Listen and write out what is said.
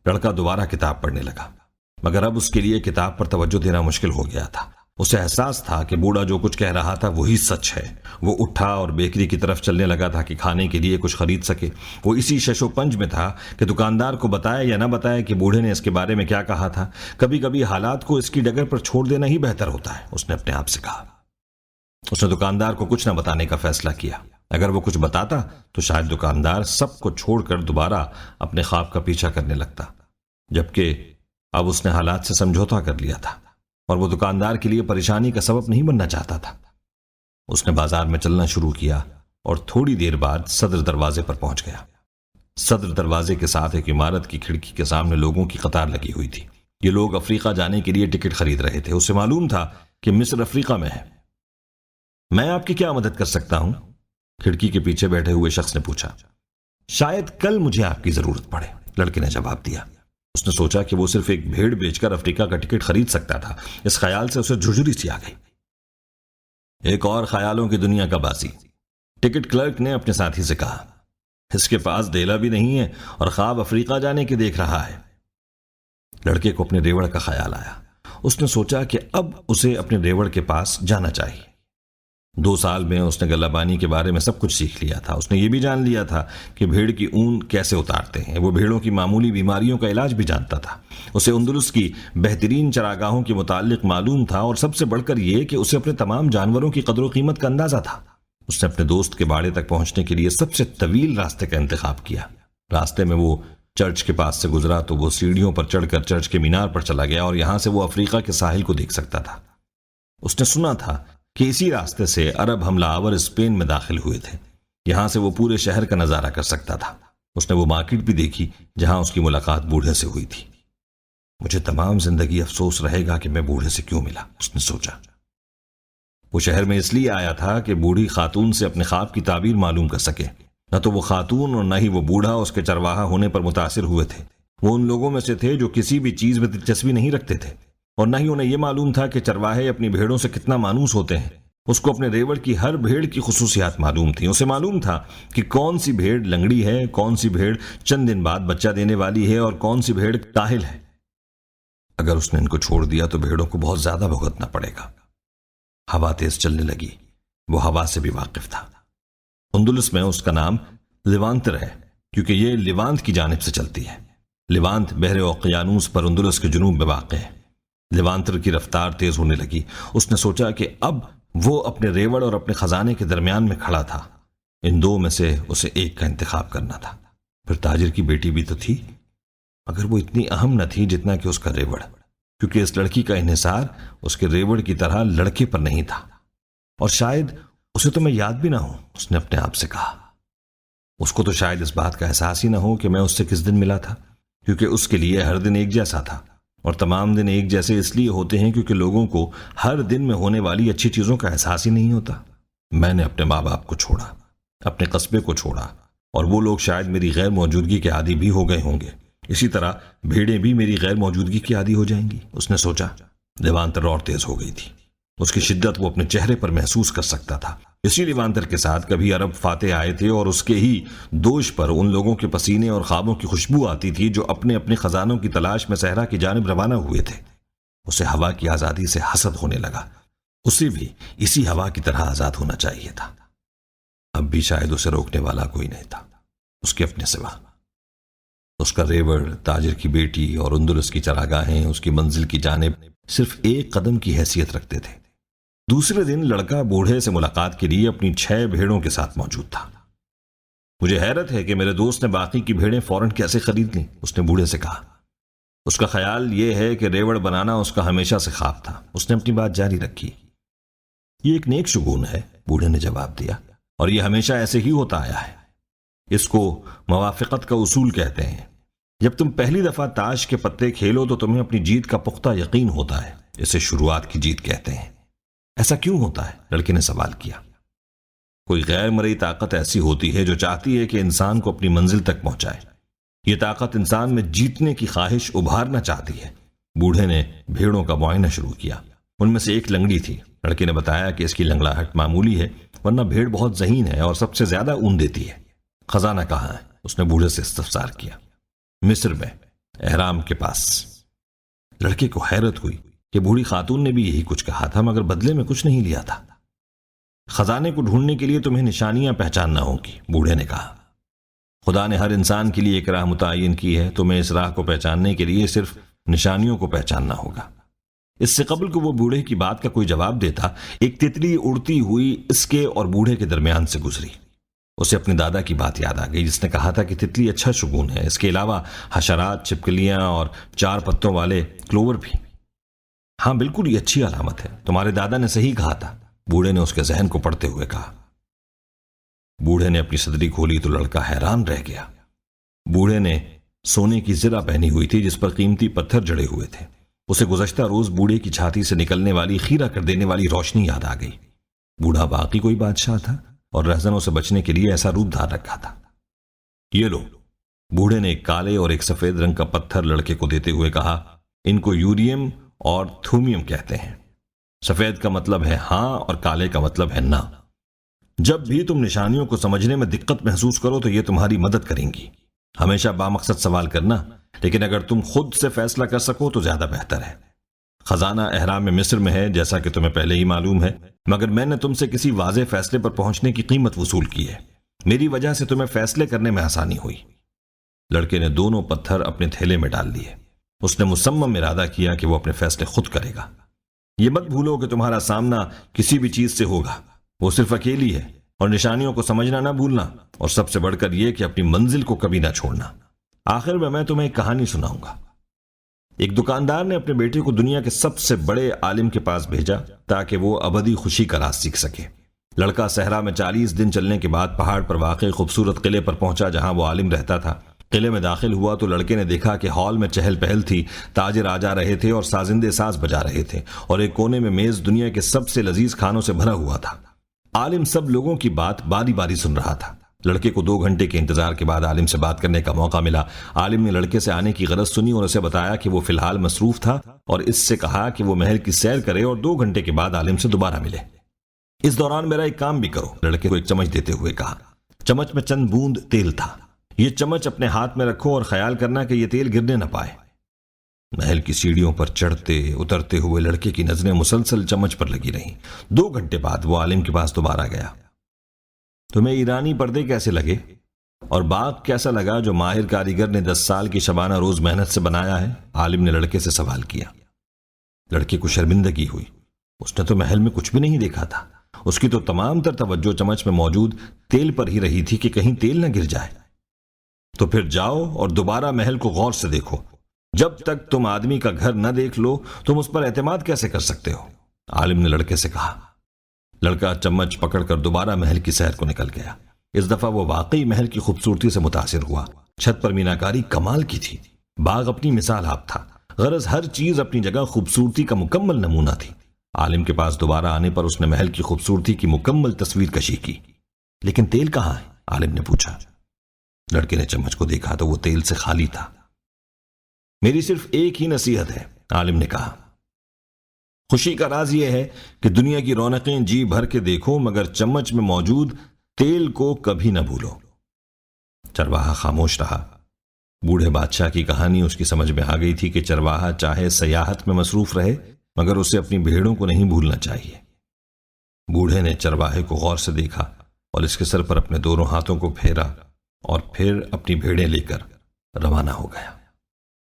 لڑکا دوبارہ کتاب پڑھنے لگا، مگر اب اس کے لیے کتاب پر توجہ دینا مشکل ہو گیا تھا۔ اسے احساس تھا کہ بوڑھا جو کچھ کہہ رہا تھا وہی سچ ہے۔ وہ اٹھا اور بیکری کی طرف چلنے لگا تھا کہ کھانے کے لیے کچھ خرید سکے۔ وہ اسی شش و پنج میں تھا کہ دکاندار کو بتایا یا نہ بتایا کہ بوڑھے نے اس کے بارے میں کیا کہا تھا۔ کبھی کبھی حالات کو اس کی ڈگر پر چھوڑ دینا ہی بہتر ہوتا ہے، اس نے اپنے آپ سے کہا۔ اس نے دکاندار کو کچھ نہ بتانے کا فیصلہ کیا۔ اگر وہ کچھ بتاتا تو شاید دکاندار سب کو چھوڑ کر دوبارہ اپنے خواب کا پیچھا کرنے لگتا، جبکہ اب اس نے حالات سے سمجھوتا کر لیا تھا اور وہ دکاندار کے لیے پریشانی کا سبب نہیں بننا چاہتا تھا۔ اس نے بازار میں چلنا شروع کیا اور تھوڑی دیر بعد صدر دروازے پر پہنچ گیا۔ صدر دروازے کے ساتھ ایک عمارت کی کھڑکی کے سامنے لوگوں کی قطار لگی ہوئی تھی۔ یہ لوگ افریقہ جانے کے لیے ٹکٹ خرید رہے تھے۔ اسے معلوم تھا کہ مصر افریقہ میں ہے۔ میں آپ کی کیا مدد کر سکتا ہوں؟ کھڑکی کے پیچھے بیٹھے ہوئے شخص نے پوچھا۔ شاید کل مجھے آپ کی ضرورت پڑے، لڑکے نے جواب دیا۔ اس نے سوچا کہ وہ صرف ایک بھیڑ بیچ کر افریقہ کا ٹکٹ خرید سکتا تھا۔ اس خیال سے اسے جھجھری سی آ گئی۔ ایک اور خیالوں کی دنیا کا باسی، ٹکٹ کلرک نے اپنے ساتھی سے کہا۔ اس کے پاس دیلا بھی نہیں ہے اور خواب افریقہ جانے کے دیکھ رہا ہے۔ لڑکے کو اپنے ریوڑ کا خیال آیا۔ اس نے سوچا کہ اب اسے اپنے ریوڑ کے پاس جانا چاہیے۔ 2 سال میں اس نے گلہ بانی کے بارے میں سب کچھ سیکھ لیا تھا۔ اس نے یہ بھی جان لیا تھا کہ بھیڑ کی اون کیسے اتارتے ہیں۔ وہ بھیڑوں کی معمولی بیماریوں کا علاج بھی جانتا تھا۔ اسے اندلس کی بہترین چراگاہوں کے متعلق معلوم تھا، اور سب سے بڑھ کر یہ کہ اسے اپنے تمام جانوروں کی قدر و قیمت کا اندازہ تھا۔ اس نے اپنے دوست کے باڑے تک پہنچنے کے لیے سب سے طویل راستے کا انتخاب کیا۔ راستے میں وہ چرچ کے پاس سے گزرا تو وہ سیڑھیوں پر چڑھ کر چرچ کے مینار پر چلا گیا، اور یہاں سے وہ افریقہ کے ساحل کو دیکھ سکتا تھا۔ اس نے سنا تھا کہ اسی راستے سے عرب حملہ آور اسپین میں داخل ہوئے تھے۔ یہاں سے وہ پورے شہر کا نظارہ کر سکتا تھا۔ اس نے وہ مارکیٹ بھی دیکھی جہاں اس کی ملاقات بوڑھے سے ہوئی تھی۔ مجھے تمام زندگی افسوس رہے گا کہ میں بوڑھے سے کیوں ملا، اس نے سوچا۔ وہ شہر میں اس لیے آیا تھا کہ بوڑھی خاتون سے اپنے خواب کی تعبیر معلوم کر سکے۔ نہ تو وہ خاتون اور نہ ہی وہ بوڑھا اس کے چرواہا ہونے پر متاثر ہوئے تھے۔ وہ ان لوگوں میں سے تھے جو کسی بھی چیز میں دلچسپی نہیں رکھتے تھے، اور نہ ہی انہیں یہ معلوم تھا کہ چرواہے اپنی بھیڑوں سے کتنا مانوس ہوتے ہیں۔ اس کو اپنے ریوڑ کی ہر بھیڑ کی خصوصیات معلوم تھیں۔ اسے معلوم تھا کہ کون سی بھیڑ لنگڑی ہے، کون سی بھیڑ چند دن بعد بچہ دینے والی ہے، اور کون سی بھیڑ کاہل ہے۔ اگر اس نے ان کو چھوڑ دیا تو بھیڑوں کو بہت زیادہ بھگتنا پڑے گا۔ ہوا تیز چلنے لگی۔ وہ ہوا سے بھی واقف تھا۔ اندلس میں اس کا نام لیوانتر ہے، کیونکہ یہ لیوانت کی جانب سے چلتی ہے۔ لیوانت بحر اوقیانوس پر اندلس کے جنوب میں واقع ہے۔ لیوانتر کی رفتار تیز ہونے لگی۔ اس نے سوچا کہ اب وہ اپنے ریوڑ اور اپنے خزانے کے درمیان میں کھڑا تھا۔ ان دو میں سے اسے ایک کا انتخاب کرنا تھا۔ پھر تاجر کی بیٹی بھی تو تھی، مگر وہ اتنی اہم نہ تھی جتنا کہ اس کا ریوڑ، کیونکہ اس لڑکی کا انحصار اس کے ریوڑ کی طرح لڑکے پر نہیں تھا۔ اور شاید اسے تو میں یاد بھی نہ ہوں، اس نے اپنے آپ سے کہا۔ اس کو تو شاید اس بات کا احساس ہی نہ ہو کہ میں اس سے کس دن ملا تھا، کیونکہ اس کے لیے ہر دن ایک جیسا تھا، اور تمام دن ایک جیسے اس لیے ہوتے ہیں کیونکہ لوگوں کو ہر دن میں ہونے والی اچھی چیزوں کا احساس ہی نہیں ہوتا۔ میں نے اپنے ماں باپ کو چھوڑا، اپنے قصبے کو چھوڑا، اور وہ لوگ شاید میری غیر موجودگی کے عادی بھی ہو گئے ہوں گے۔ اسی طرح بھیڑیں بھی میری غیر موجودگی کی عادی ہو جائیں گی، اس نے سوچا۔ لیوانتر اور تیز ہو گئی تھی۔ اس کی شدت وہ اپنے چہرے پر محسوس کر سکتا تھا۔ اسی لیوانتر کے ساتھ کبھی عرب فاتح آئے تھے، اور اس کے ہی دوش پر ان لوگوں کے پسینے اور خوابوں کی خوشبو آتی تھی جو اپنے اپنے خزانوں کی تلاش میں صحرا کی جانب روانہ ہوئے تھے۔ اسے ہوا کی آزادی سے حسد ہونے لگا۔ اسے بھی اسی ہوا کی طرح آزاد ہونا چاہیے تھا۔ اب بھی شاید اسے روکنے والا کوئی نہیں تھا اس کے اپنے سوا۔ اس کا ریوڑ، تاجر کی بیٹی اور اندلس کی چراگاہیں اس کی منزل کی جانب صرف ایک قدم کی حیثیت رکھتے تھے۔ دوسرے دن لڑکا بوڑھے سے ملاقات کے لیے اپنی 6 بھیڑوں کے ساتھ موجود تھا۔ مجھے حیرت ہے کہ میرے دوست نے باقی کی بھیڑیں فوراً کیسے خرید لیں، اس نے بوڑھے سے کہا۔ اس کا خیال یہ ہے کہ ریوڑ بنانا اس کا ہمیشہ سے خواب تھا، اس نے اپنی بات جاری رکھی۔ یہ ایک نیک شگون ہے، بوڑھے نے جواب دیا، اور یہ ہمیشہ ایسے ہی ہوتا آیا ہے۔ اس کو موافقت کا اصول کہتے ہیں۔ جب تم پہلی دفعہ تاش کے پتے کھیلو تو تمہیں اپنی جیت کا پختہ یقین ہوتا ہے، اسے شروعات کی جیت کہتے ہیں۔ ایسا کیوں ہوتا ہے؟ لڑکے نے سوال کیا۔ کوئی غیر مرئی طاقت ایسی ہوتی ہے جو چاہتی ہے کہ انسان کو اپنی منزل تک پہنچائے۔ یہ طاقت انسان میں جیتنے کی خواہش ابھارنا چاہتی ہے۔ بوڑھے نے بھیڑوں کا معائنہ شروع کیا۔ ان میں سے ایک لنگڑی تھی۔ لڑکے نے بتایا کہ اس کی لنگڑاہٹ معمولی ہے، ورنہ بھیڑ بہت ذہین ہے اور سب سے زیادہ اون دیتی ہے۔ خزانہ کہاں ہے؟ اس نے بوڑھے سے استفسار کیا۔ مصر میں، احرام کے پاس۔ لڑکے کو حیرت ہوئی کہ بوڑھی خاتون نے بھی یہی کچھ کہا تھا، مگر بدلے میں کچھ نہیں لیا تھا۔ خزانے کو ڈھونڈنے کے لیے تمہیں نشانیاں پہچاننا ہوگی، بوڑھے نے کہا۔ خدا نے ہر انسان کے لیے ایک راہ متعین کی ہے، تمہیں اس راہ کو پہچاننے کے لیے صرف نشانیوں کو پہچاننا ہوگا۔ اس سے قبل کہ وہ بوڑھے کی بات کا کوئی جواب دیتا، ایک تتلی اڑتی ہوئی اس کے اور بوڑھے کے درمیان سے گزری۔ اسے اپنے دادا کی بات یاد آ گئی جس نے کہا تھا کہ تتلی اچھا شگون ہے، اس کے علاوہ حشرات، چھپکلیاں اور 4 پتوں والے کلوور بھی۔ ہاں بالکل، یہ اچھی علامت ہے، تمہارے دادا نے صحیح کہا تھا، بوڑھے نے اس کے ذہن کو پڑھتے ہوئے کہا۔ بوڑھے نے اپنی صدری کھولی تو لڑکا حیران رہ گیا۔ بوڑھے نے سونے کی زرہ پہنی ہوئی تھی جس پر قیمتی پتھر جڑے ہوئے تھے۔ اسے گزشتہ روز بوڑھے کی چھاتی سے نکلنے والی خیرہ کر دینے والی روشنی یاد آ گئی۔ بوڑھا باقی کوئی بادشاہ تھا اور رہزنوں سے بچنے کے لیے ایسا روپ دھار رکھا تھا۔ یہ لو، بوڑھے نے ایک کالے اور ایک سفید رنگ کا پتھر لڑکے کو دیتے ہوئے کہا، ان کو یوریم اور تھومیم کہتے ہیں۔ سفید کا مطلب ہے ہاں اور کالے کا مطلب ہے نہ۔ جب بھی تم نشانیوں کو سمجھنے میں دقت محسوس کرو تو یہ تمہاری مدد کریں گی۔ ہمیشہ بامقصد سوال کرنا، لیکن اگر تم خود سے فیصلہ کر سکو تو زیادہ بہتر ہے۔ خزانہ احرام مصر میں ہے جیسا کہ تمہیں پہلے ہی معلوم ہے، مگر میں نے تم سے کسی واضح فیصلے پر پہنچنے کی قیمت وصول کی ہے۔ میری وجہ سے تمہیں فیصلے کرنے میں آسانی ہوئی۔ لڑکے نے دونوں پتھر اپنے تھیلے میں ڈال لیے۔ اس نے مصمم ارادہ کیا کہ وہ اپنے فیصلے خود کرے گا۔ یہ مت بھولو کہ تمہارا سامنا کسی بھی چیز سے ہوگا، وہ صرف اکیلی ہے، اور نشانیوں کو سمجھنا نہ بھولنا، اور سب سے بڑھ کر یہ کہ اپنی منزل کو کبھی نہ چھوڑنا۔ آخر میں تمہیں ایک کہانی سناؤں گا۔ ایک دکاندار نے اپنے بیٹے کو دنیا کے سب سے بڑے عالم کے پاس بھیجا تاکہ وہ ابدی خوشی کا راز سیکھ سکے۔ لڑکا صحرا میں 40 دن چلنے کے بعد پہاڑ پر واقع خوبصورت قلعے پر پہنچا جہاں وہ عالم رہتا تھا۔ قلعے میں داخل ہوا تو لڑکے نے دیکھا کہ ہال میں چہل پہل تھی، تاجر آ جا رہے تھے اور سازندے ساز بجا رہے تھے، اور ایک کونے میں میز دنیا کے سب سے لذیذ کھانوں سے بھرا ہوا تھا۔ عالم سب لوگوں کی بات باری باری سن رہا تھا۔ لڑکے کو 2 گھنٹے کے انتظار کے بعد عالم سے بات کرنے کا موقع ملا۔ عالم نے لڑکے سے آنے کی غرض سنی اور اسے بتایا کہ وہ فی الحال مصروف تھا، اور اس سے کہا کہ وہ محل کی سیر کرے اور 2 گھنٹے کے بعد عالم سے دوبارہ ملے۔ اس دوران میرا ایک کام بھی کرو، لڑکے کو ایک چمچ دیتے ہوئے کہا۔ چمچ میں چند بوند تیل تھا۔ یہ چمچ اپنے ہاتھ میں رکھو اور خیال کرنا کہ یہ تیل گرنے نہ پائے۔ محل کی سیڑھیوں پر چڑھتے اترتے ہوئے لڑکے کی نظریں مسلسل چمچ پر لگی رہیں۔ 2 گھنٹے بعد وہ عالم کے پاس دوبارہ گیا۔ تمہیں ایرانی پردے کیسے لگے اور باغ کیسا لگا جو ماہر کاریگر نے 10 سال کی شبانہ روز محنت سے بنایا ہے؟ عالم نے لڑکے سے سوال کیا۔ لڑکے کو شرمندگی ہوئی، اس نے تو محل میں کچھ بھی نہیں دیکھا تھا۔ اس کی تو تمام تر توجہ چمچ میں موجود تیل پر ہی رہی تھی کہ کہیں تیل نہ گر جائے۔ تو پھر جاؤ اور دوبارہ محل کو غور سے دیکھو۔ جب تک تم آدمی کا گھر نہ دیکھ لو تم اس پر اعتماد کیسے کر سکتے ہو؟ عالم نے لڑکے سے کہا۔ لڑکا چمچ پکڑ کر دوبارہ محل کی سیر کو نکل گیا۔ اس دفعہ وہ واقعی محل کی خوبصورتی سے متاثر ہوا۔ چھت پر میناکاری کمال کی تھی، باغ اپنی مثال آپ تھا، غرض ہر چیز اپنی جگہ خوبصورتی کا مکمل نمونہ تھی۔ عالم کے پاس دوبارہ آنے پر اس نے محل کی خوبصورتی کی مکمل تصویر کشی کی۔ لیکن تیل کہاں ہے؟ عالم نے پوچھا۔ لڑکے نے چمچ کو دیکھا تو وہ تیل سے خالی تھا۔ میری صرف ایک ہی نصیحت ہے، عالم نے کہا۔ خوشی کا راز یہ ہے کہ دنیا کی رونقیں جی بھر کے دیکھو مگر چمچ میں موجود تیل کو کبھی نہ بھولو۔ چرواہا خاموش رہا۔ بوڑھے بادشاہ کی کہانی اس کی سمجھ میں آ گئی تھی کہ چرواہا چاہے سیاحت میں مصروف رہے مگر اسے اپنی بھیڑوں کو نہیں بھولنا چاہیے۔ بوڑھے نے چرواہے کو غور سے دیکھا اور اس کے سر پر اپنے دونوں ہاتھوں کو پھیرا اور پھر اپنی بھیڑیں لے کر روانہ ہو گیا۔